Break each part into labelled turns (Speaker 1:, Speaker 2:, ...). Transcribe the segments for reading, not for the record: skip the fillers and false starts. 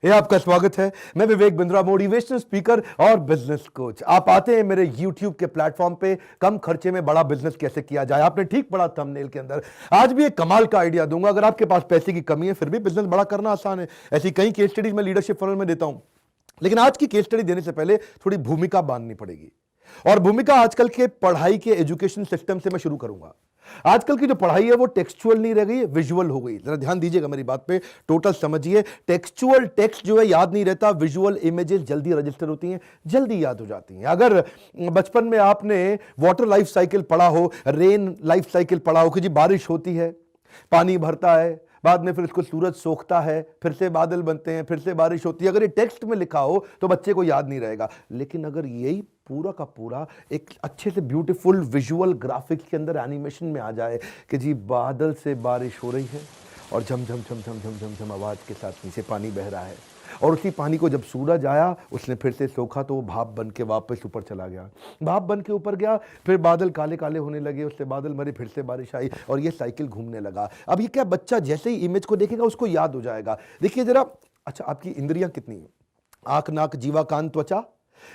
Speaker 1: ये आपका स्वागत है। मैं विवेक बिंद्रा, मोटिवेशनल स्पीकर और बिजनेस कोच। आप आते हैं मेरे YouTube के प्लेटफॉर्म पे कम खर्चे में बड़ा बिजनेस कैसे किया जाए। आपने ठीक पढ़ा थंबनेल के अंदर। आज भी एक कमाल का आइडिया दूंगा। अगर आपके पास पैसे की कमी है फिर भी बिजनेस बड़ा करना आसान है। ऐसी कई केस स्टडीज मैं लीडरशिप फनल में देता हूं, लेकिन आज की केस स्टडी देने से पहले थोड़ी भूमिका बांधनी पड़ेगी। और भूमिका आजकल के पढ़ाई के एजुकेशन सिस्टम से मैं शुरू करूंगा। आजकल की जो पढ़ाई है वो टेक्सचुअल नहीं रह गई, विजुअल हो गई। जरा ध्यान दीजिएगा मेरी बात पे, टोटल समझिए। टेक्सचुअल टेक्स्ट जो है याद नहीं रहता, विजुअल इमेजेस जल्दी रजिस्टर होती हैं, जल्दी याद हो जाती हैं। अगर बचपन में आपने वाटर लाइफ साइकिल पढ़ा हो, रेन लाइफ साइकिल पढ़ा हो कि जी बारिश होती है, पानी भरता है, बाद में फिर इसको सूरज सोखता है, फिर से बादल बनते हैं, फिर से बारिश होती है। अगर ये टेक्स्ट में लिखा हो तो बच्चे को याद नहीं रहेगा। लेकिन अगर यही पूरा का पूरा एक अच्छे से ब्यूटीफुल विजुअल ग्राफिक्स के अंदर एनिमेशन में आ जाए कि जी बादल से बारिश हो रही है और झम झम झम झम झम झम झम आवाज के साथ नीचे पानी बह रहा है, और उसी पानी को जब सूरज आया उसने फिर से सोखा तो वो भाप बन के वापस ऊपर चला गया, भाप बन के ऊपर गया, फिर बादल काले काले होने लगे, उससे बादल मरे, फिर से बारिश आई और ये साइकिल घूमने लगा। अब ये क्या, बच्चा जैसे ही इमेज को देखेगा उसको याद हो जाएगा। देखिए जरा, अच्छा आपकी इंद्रियां कितनी है? आंख, नाक, जीवा, कान, त्वचा।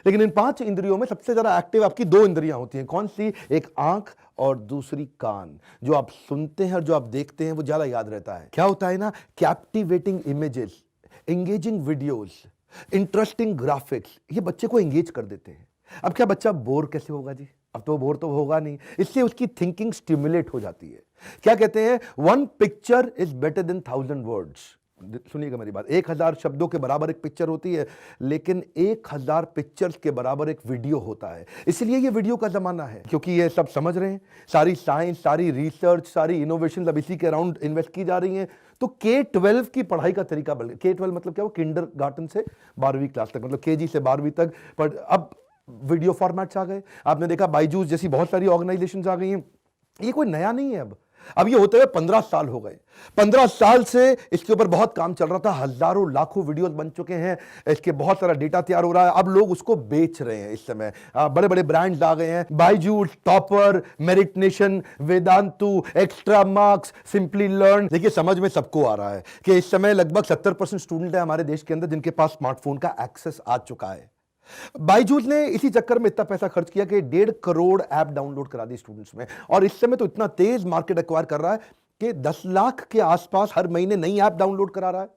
Speaker 1: लेकिन इन 5 इंद्रियों में सबसे ज्यादा एक्टिव आपकी 2 इंद्रियां होती हैं। कौन सी? एक आंख और दूसरी कान। जो आप सुनते हैं और जो आप देखते हैं वो ज्यादा याद रहता है। क्या होता है ना, captivating images, engaging videos, interesting graphics, ये बच्चे को एंगेज कर देते हैं। अब क्या बच्चा बोर कैसे होगा जी? अब तो बोर तो होगा नहीं, इससे उसकी थिंकिंग स्टिमुलेट हो जाती है। क्या कहते हैं, 1 picture is better than 1000 words. सुनिएगा मेरी बात, 1000 शब्दों के बराबर एक पिक्चर होती है, लेकिन 1000 पिक्चर्स के बराबर एक वीडियो होता है। इसलिए ये वीडियो का जमाना है, क्योंकि ये सब समझ रहे हैं, सारी साइंस, सारी रिसर्च, सारी इनोवेशन अब इसी के अराउंड इन्वेस्ट की जा रही हैं। तो K-12 की पढ़ाई का तरीका बदल गया। K-12 मतलब क्या? वो किंडरगार्टन से 12वीं क्लास तक, मतलब KG से 12वीं तक। पर अब वीडियो फॉर्मेट्स आ गए। आपने देखा बायजूस जैसी बहुत सारी ऑर्गेनाइजेशंस आ गई हैं। ये कोई नया नहीं है। अब ये होते हुए 15 साल हो गए। 15 साल से इसके ऊपर बहुत काम चल रहा था, हजारों लाखों वीडियोस बन चुके हैं, इसके बहुत सारा डेटा तैयार हो रहा है। अब लोग उसको बेच रहे हैं। इस समय बड़े बड़े ब्रांड्स आ गए हैं, Byju's, topper, merit nation, Vedantu, extra marks, simply learn. देखिए समझ में सबको आ रहा है कि इस समय लगभग 70% स्टूडेंट है हमारे देश के अंदर जिनके पास स्मार्टफोन का एक्सेस आ चुका है। बायजूस ने इसी चक्कर में इतना पैसा खर्च किया कि 1.5 करोड़ ऐप डाउनलोड करा दी स्टूडेंट्स में, और इस समय तो इतना तेज मार्केट एक्वायर कर रहा है कि 10 लाख के आसपास हर महीने नई ऐप डाउनलोड करा रहा है।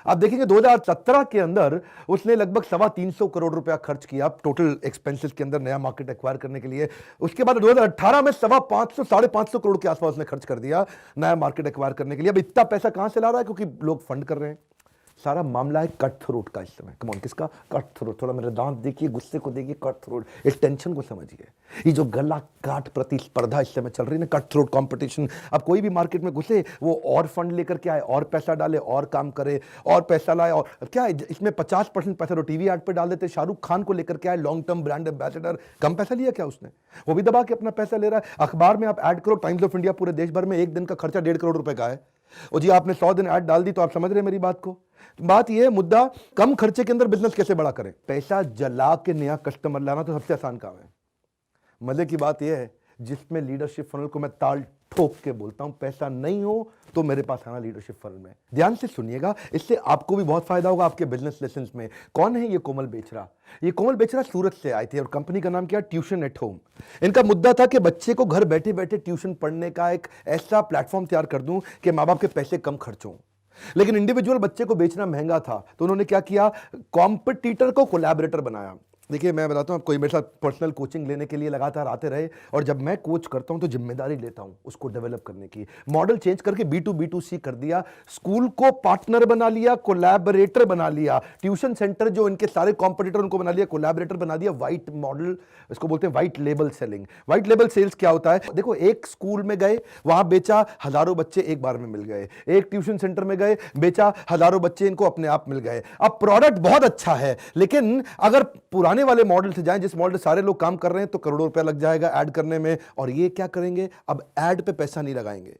Speaker 1: आप देखेंगे 2017 के अंदर उसने लगभग 325 करोड़ रुपया खर्च किया टोटल एक्सपेंसेस के अंदर नया मार्केट एक्वायर करने के लिए। उसके बाद 2018 में 550 550 करोड़ के आसपास उसने खर्च कर दिया नया मार्केट एक्वायर करने के लिए। अब इतना पैसा कहां से ला रहा है? क्योंकि लोग फंड कर रहे हैं। सारा मामला है कट थ्रोट का इस समय। कम ऑन, किसका? Cut throat. थोड़ा मेरे दांत देखिए, गुस्से को देखिए, कट थ्रोट, इस टेंशन को समझिए। ये जो गला काट प्रतिस्पर्धा इस समय चल रही है ना, कट थ्रोट कंपटीशन। अब कोई भी मार्केट में घुसे वो और फंड लेकर के आए, और पैसा डाले, और काम करे, और पैसा लाए। और क्या है इसमें 50% पैसा तो टीवी एड पे डाल देते। शाहरुख खान को लेकर के आए लॉन्ग टर्म ब्रांड एम्बेसडर, कम पैसा लिया क्या उसने? वो भी दबा के अपना पैसा ले रहा है। अखबार में आप ऐड करो, टाइम्स ऑफ इंडिया पूरे देश भर में एक दिन का खर्चा 1.5 करोड़ रुपए का है। और जी आपने 100 दिन ऐड डाल दी, तो आप समझ रहे मेरी बात को। बात यह है, मुद्दा कम खर्चे के अंदर बिजनेस कैसे बड़ा करें। पैसा जला के नया कस्टमर लाना तो सबसे आसान काम है। मजे की बात यह है, जिसमें लीडरशिप फनल को मैं ताल ठोक के बोलता हूं, पैसा नहीं हो तो मेरे पास आना लीडरशिप फनल में। ध्यान से सुनिएगा, इससे आपको भी बहुत फायदा होगा आपके बिजनेस लेसन्स में। कौन है ये कोमल बेचरा? ये कोमल बेचरा सूरत से आए थे और कंपनी का नाम क्या? Tuition at home. इनका मुद्दा था कि बच्चे को घर बैठे बैठे ट्यूशन पढ़ने का एक ऐसा प्लेटफॉर्म तैयार कर दूं कि माँ बाप के पैसे कम खर्च हों। लेकिन इंडिविजुअल बच्चे को बेचना महंगा था, तो उन्होंने क्या किया, कॉम्पिटिटर को कोलैबोरेटर बनाया। देखिए मैं बताता हूँ आपको, मेरे साथ पर्सनल कोचिंग लेने के लिए लगातार आते रहे, और जब मैं कोच करता हूँ तो जिम्मेदारी लेता हूँ उसको डेवलप करने की। मॉडल चेंज करके B2B2C कर दिया, स्कूल को पार्टनर बना लिया, कोलैबोरेटर बना लिया। ट्यूशन सेंटर जो इनके सारे कॉम्पिटिटर उनको बना लिया, कोलैबोरेटर बना दिया। व्हाइट मॉडल, इसको बोलते हैं white label selling. White label sales क्या होता है? देखो, एक स्कूल में गए, वहां बेचा, हजारों बच्चे एक बार में मिल गए। एक ट्यूशन सेंटर में गए, बेचा, हजारों बच्चे इनको अपने आप मिल गए। अब प्रोडक्ट बहुत अच्छा है, लेकिन अगर पुराने वाले मॉडल से जाएं, जिस मॉडल से सारे लोग काम कर रहे हैं, तो करोड़ों रुपया लग जाएगा ऐड करने में। और ये क्या करेंगे, अब ऐड पे पैसा नहीं लगाएंगे,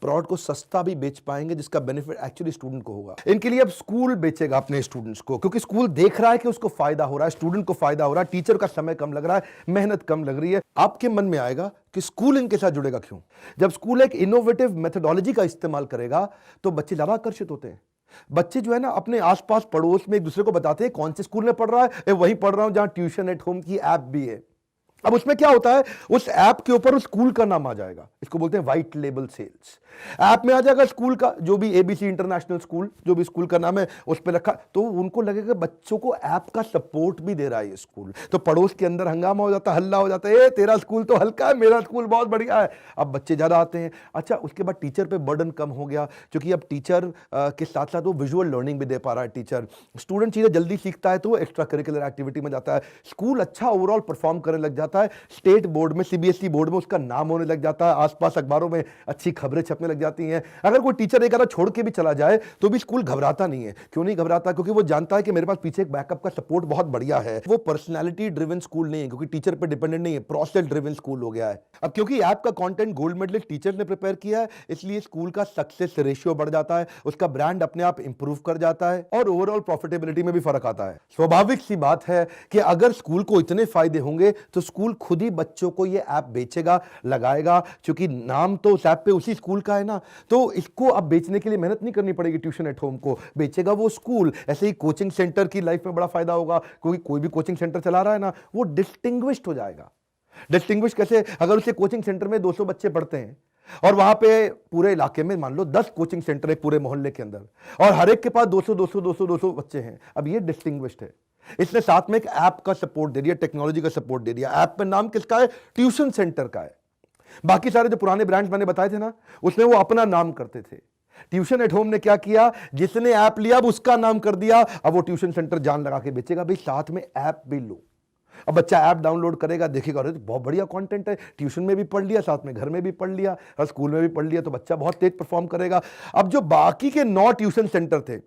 Speaker 1: प्रोडक्ट को सस्ता भी बेच पाएंगे, जिसका बेनिफिट एक्चुअली स्टूडेंट को होगा। इनके लिए अब स्कूल बेचेगा अपने स्टूडेंट्स को, क्योंकि स्कूल देख रहा है कि उसको फायदा हो रहा है, स्टूडेंट को फायदा हो रहा है, टीचर का समय कम लग रहा है, मेहनत कम लग रही है। आपके मन में आएगा कि स्कूल इनके साथ जुड़ेगा क्यों? जब स्कूल एक इनोवेटिव मेथोडोलॉजी का इस्तेमाल करेगा तो बच्चे ज्यादा आकर्षित होते हैं। बच्चे जो है ना अपने आसपास पड़ोस में एक दूसरे को बताते हैं कौन से स्कूल में पढ़ रहा है, वहीं पढ़ रहा हूं जहां ट्यूशन एट होम की ऐप भी है। अब उसमें क्या होता है, उस ऐप के ऊपर उस स्कूल का नाम आ जाएगा, इसको बोलते हैं व्हाइट लेबल सेल्स। ऐप में आ जाएगा स्कूल का, जो भी एबीसी इंटरनेशनल स्कूल, जो भी स्कूल का नाम है उस पर रखा, तो उनको लगेगा बच्चों को ऐप का सपोर्ट भी दे रहा है ये स्कूल। तो पड़ोस के अंदर हंगामा हो जाता है, हल्ला हो जाता है, ए तेरा स्कूल तो हल्का है, मेरा स्कूल बहुत बढ़िया है। अब बच्चे ज्यादा आते हैं। अच्छा, उसके बाद टीचर पे बर्डन कम हो गया, क्योंकि अब टीचर के साथ साथ वो विजुअल लर्निंग भी दे पा रहा है टीचर। स्टूडेंट चीजें जल्दी सीखता है तो वो एक्स्ट्रा करिकुलर एक्टिविटी में जाता है। स्कूल अच्छा ओवरऑल परफॉर्म करने लग जाता है। स्टेट बोर्ड में, सीबीएसई बोर्ड में उसका नाम होने लग जाता है, आसपास अखबारों में अच्छी खबरें छपने लग जाती हैं। अगर कोई टीचर एक आधा छोड़ के भी चला जाए तो भी स्कूल घबराता नहीं है। क्यों नहीं घबराता? क्योंकि वो जानता है कि मेरे पास पीछे एक बैकअप का सपोर्ट बहुत बढ़िया है। वो पर्सनैलिटी ड्रिवन स्कूल नहीं है, क्योंकि टीचर पे डिपेंडेंट नहीं है, प्रोसेस ड्रिवन स्कूल हो गया है। अब क्योंकि ऐप का कंटेंट गोल्ड मेडलिस्ट टीचर ने प्रिपेयर किया है, इसलिए स्कूल का सक्सेस रेशियो बढ़ जाता है, उसका ब्रांड अपने आप इंप्रूव कर जाता है और ओवरऑल प्रॉफिटेबिलिटी में भी फर्क आता है। स्वाभाविक सी बात है कि अगर स्कूल को इतने फायदे होंगे तो स्कूल खुद ही बच्चों को ये ऐप बेचेगा, लगाएगा, क्योंकि नाम तो उस ऐप पे उसी स्कूल का है ना। तो इसको अब बेचने के लिए मेहनत नहीं करनी पड़ेगी, ट्यूशन एट होम को बेचेगा वो स्कूल। ऐसे ही कोचिंग सेंटर की लाइफ में बड़ा फायदा होगा, क्योंकि कोई भी कोचिंग सेंटर चला रहा है ना, वो डिस्टिंग्विश्ड हो जाएगा। डिस्टिंग्विश कैसे? अगर उसे कोचिंग सेंटर में 200 बच्चे पढ़ते हैं और वहां पे पूरे इलाके में मान लो 10 कोचिंग सेंटर है पूरे मोहल्ले के अंदर, और हर एक के पास 200 बच्चे हैं, अब ये डिस्टिंग्विश्ड है। इसने साथ में एक ऐप का सपोर्ट दे दिया, टेक्नोलॉजी का सपोर्ट दे दिया। ऐप में नाम किसका है? ट्यूशन सेंटर का है। बाकी सारे जो पुराने ब्रांड्स मैंने बताए थे ना, उसमें वो अपना नाम करते थे। ट्यूशन एट होम ने क्या किया, जिसने ऐप लिया अब उसका नाम कर दिया। अब वो ट्यूशन सेंटर जान लगा के बेचेगा, भाई साथ में ऐप भी लो। अब बच्चा ऐप डाउनलोड करेगा, देखेगा अरे तो बहुत बढ़िया कंटेंट है, ट्यूशन में भी पढ़ लिया, साथ में घर में भी पढ़ लिया और स्कूल में भी पढ़ लिया, तो बच्चा बहुत तेज परफॉर्म करेगा। अब जो बाकी के 9 ट्यूशन सेंटर थे,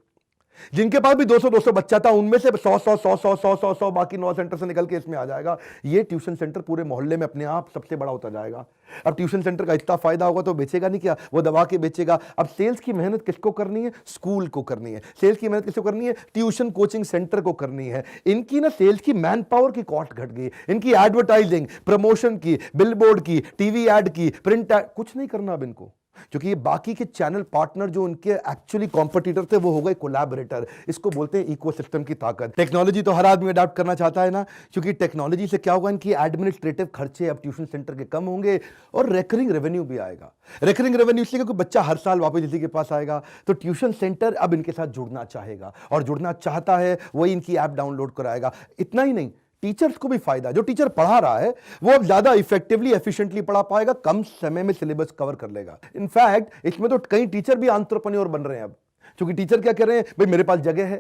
Speaker 1: जिनके पास भी 200 बच्चा था, उनमें से 100 बाकी 9 सेंटर से निकल के इसमें आ जाएगा। ये ट्यूशन सेंटर पूरे मोहल्ले में अपने आप सबसे बड़ा होता जाएगा। अब ट्यूशन सेंटर का इतना फायदा होगा तो बेचेगा नहीं क्या, वो दबा के बेचेगा। अब सेल्स की मेहनत किसको करनी है? स्कूल को करनी है। सेल्स की मेहनत किसको करनी है? ट्यूशन कोचिंग सेंटर को करनी है। इनकी ना सेल्स की मैन पावर की कॉस्ट घट गई, इनकी एडवर्टाइजिंग, प्रमोशन की, बिलबोर्ड की, टीवी एड की, प्रिंट एड, कुछ नहीं करना अब इनको, क्योंकि ये बाकी के चैनल पार्टनर जो उनके एक्चुअली कॉम्पिटिटर थे वो हो गए कोलैबोरेटर। इसको बोलते हैं इकोसिस्टम की ताकत। टेक्नोलॉजी तो हर आदमी अडॉप्ट करना चाहता है ना, क्योंकि टेक्नोलॉजी से क्या होगा, इनकी एडमिनिस्ट्रेटिव खर्चे अब ट्यूशन सेंटर के कम होंगे और रेकरिंग रेवेन्यू भी आएगा। रेकरिंग रेवेन्यू इसलिए क्योंकि बच्चा हर साल वापस इसी के पास आएगा, तो ट्यूशन सेंटर अब इनके साथ जुड़ना चाहेगा और जुड़ना चाहता है, वही इनकी ऐप डाउनलोड कराएगा। इतना ही नहीं, टीचर्स को भी फायदा। जो टीचर पढ़ा रहा है वो अब ज्यादा इफेक्टिवली एफिशिएंटली पढ़ा पाएगा, कम समय में सिलेबस कवर कर लेगा। इनफैक्ट इसमें तो कई टीचर भी एंटरप्रेन्योर बन रहे हैं अब, क्योंकि टीचर क्या कर रहे हैं, भाई मेरे पास जगह है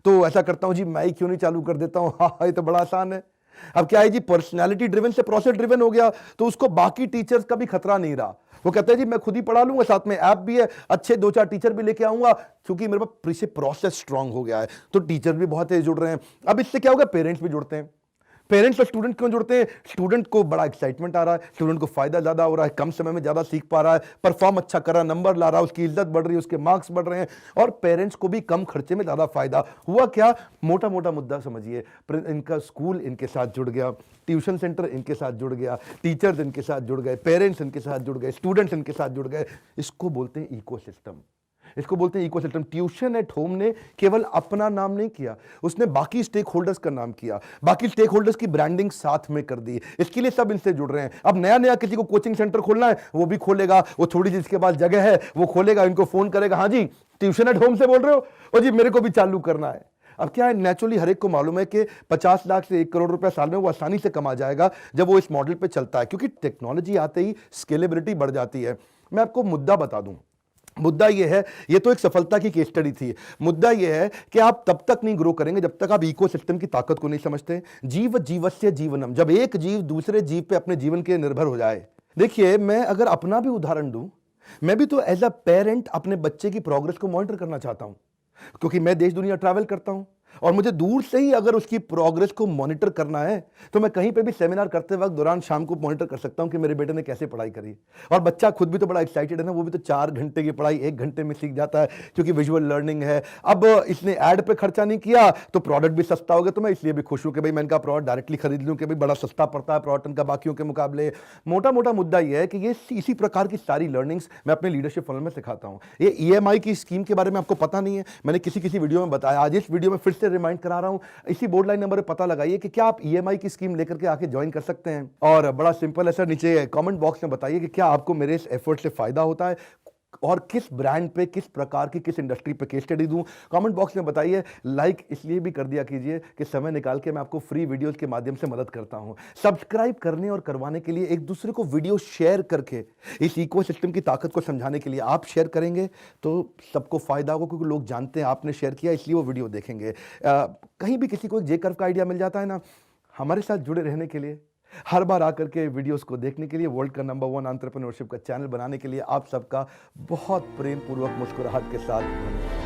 Speaker 1: तो ऐसा करता हूं जी, मैं ही क्यों नहीं चालू कर देता हूं, हाँ ये तो बड़ा आसान है। अब क्या है जी, पर्सनैलिटी ड्रिवन से प्रोसेस ड्रिवन हो गया, तो उसको बाकी टीचर्स का भी खतरा नहीं रहा। वो कहते हैं जी मैं खुद ही पढ़ा लूंगा, साथ में ऐप भी है, अच्छे 2-4 टीचर भी लेके आऊंगा, क्योंकि मेरे पास प्रोसेस स्ट्रांग हो गया है। तो टीचर भी बहुत तेज जुड़ रहे हैं। अब इससे क्या होगा, पेरेंट्स भी जुड़ते हैं। पेरेंट्स और स्टूडेंट क्यों जुड़ते हैं? स्टूडेंट को बड़ा एक्साइटमेंट आ रहा है, स्टूडेंट को फायदा ज्यादा हो रहा है, कम समय में ज्यादा सीख पा रहा है, परफॉर्म अच्छा कर रहा है, नंबर ला रहा है, उसकी इज्जत बढ़ रही है, उसके मार्क्स बढ़ रहे हैं, और पेरेंट्स को भी कम खर्चे में ज्यादा फायदा हुआ। क्या मोटा मोटा मुद्दा समझिए, इनका स्कूल इनके साथ जुड़ गया, ट्यूशन सेंटर इनके साथ जुड़ गया, टीचर्स इनके साथ जुड़ गए, पेरेंट्स इनके साथ जुड़ गए, स्टूडेंट्स इनके साथ जुड़ गए। इसको बोलते हैं इकोसिस्टम। इसको बोलते हैं इकोसिस्टम। ट्यूशन एट होम ने केवल अपना नाम नहीं किया, उसने बाकी स्टेक होल्डर्स का नाम किया, बाकी स्टेक होल्डर्स की ब्रांडिंग साथ में कर दी। इसके लिए सब इनसे जुड़ रहे हैं। अब नया नया किसी को कोचिंग सेंटर खोलना है, वो भी खोलेगा, वो थोड़ी जिसके पास जगह है वो खोलेगा, इनको फोन करेगा, हाँ जी ट्यूशन एट होम से बोल रहे हो, और जी मेरे को भी चालू करना है। अब क्या है, नेचुरली हर एक को मालूम है कि 50 लाख से 1 करोड़ रुपया साल में वो आसानी से कमा जाएगा जब वो इस मॉडल पे चलता है, क्योंकि टेक्नोलॉजी आते ही स्केलेबिलिटी बढ़ जाती है। मैं आपको मुद्दा बता दूं, मुद्दा यह है, ये तो एक सफलता की केस स्टडी थी, मुद्दा यह है कि आप तब तक नहीं ग्रो करेंगे जब तक आप इकोसिस्टम की ताकत को नहीं समझते। जीव जीवस्य जीवनम, जब एक जीव दूसरे जीव पे अपने जीवन के निर्भर हो जाए। देखिए, मैं अगर अपना भी उदाहरण दूं, मैं भी तो एज अ पेरेंट अपने बच्चे की प्रोग्रेस को मॉनिटर करना चाहता हूं, क्योंकि मैं देश दुनिया ट्रैवल करता हूं और मुझे दूर से ही अगर उसकी प्रोग्रेस को मॉनिटर करना है तो मैं कहीं पे भी सेमिनार करते वक्त दौरान शाम को मॉनिटर कर सकता हूं कि मेरे बेटे ने कैसे पढ़ाई करी। और बच्चा खुद भी तो बड़ा एक्साइटेड है ना, वो भी तो 4 घंटे की पढ़ाई 1 घंटे में सीख जाता है क्योंकि विजुअल लर्निंग है। अब इसने ऐड पे खर्चा नहीं किया तो प्रोडक्ट भी सस्ता हो गया, तो मैं इसलिए भी खुश हूं कि भाई मैं इनका प्रोडक्ट डायरेक्टली खरीद लूं कि भाई बड़ा सस्ता पड़ता है प्रोडक्ट इनका बाकियों के मुकाबले। मोटा मोटा मुद्दा यह है कि ये इसी प्रकार की सारी लर्निंग्स मैं अपने लीडरशिप फनल में सिखाता हूं। ये ईएमआई की स्कीम के बारे में आपको पता नहीं है, मैंने किसी वीडियो में बताया, आज इस वीडियो में फिर से रिमाइंड करा रहा हूं। इसी बोर्ड लाइन नंबर पर पता लगाइए कि क्या आप ईएमआई की स्कीम लेकर के आके ज्वाइन कर सकते हैं। और बड़ा सिंपल है सर, नीचे कमेंट बॉक्स में बताइए कि क्या आपको मेरे इस एफर्ट से फायदा होता है और किस ब्रांड पे, किस प्रकार की, किस इंडस्ट्री पे केस स्टडी दूं। कमेंट बॉक्स में बताइए। लाइक इसलिए भी कर दिया कीजिए कि समय निकाल के मैं आपको फ्री वीडियोस के माध्यम से मदद करता हूं। सब्सक्राइब करने और करवाने के लिए एक दूसरे को वीडियो शेयर करके इस इकोसिस्टम की ताकत को समझाने के लिए आप शेयर करेंगे तो सबको फायदा होगा, क्योंकि लोग जानते हैं आपने शेयर किया इसलिए वो वीडियो देखेंगे। कहीं भी किसी को जे कर्व का आइडिया मिल जाता है ना, हमारे साथ जुड़े रहने के लिए, हर बार आकर के वीडियोस को देखने के लिए, वर्ल्ड का नंबर 1 एंटरप्रेन्योरशिप का चैनल बनाने के लिए आप सबका बहुत प्रेम पूर्वक मुस्कुराहट के साथ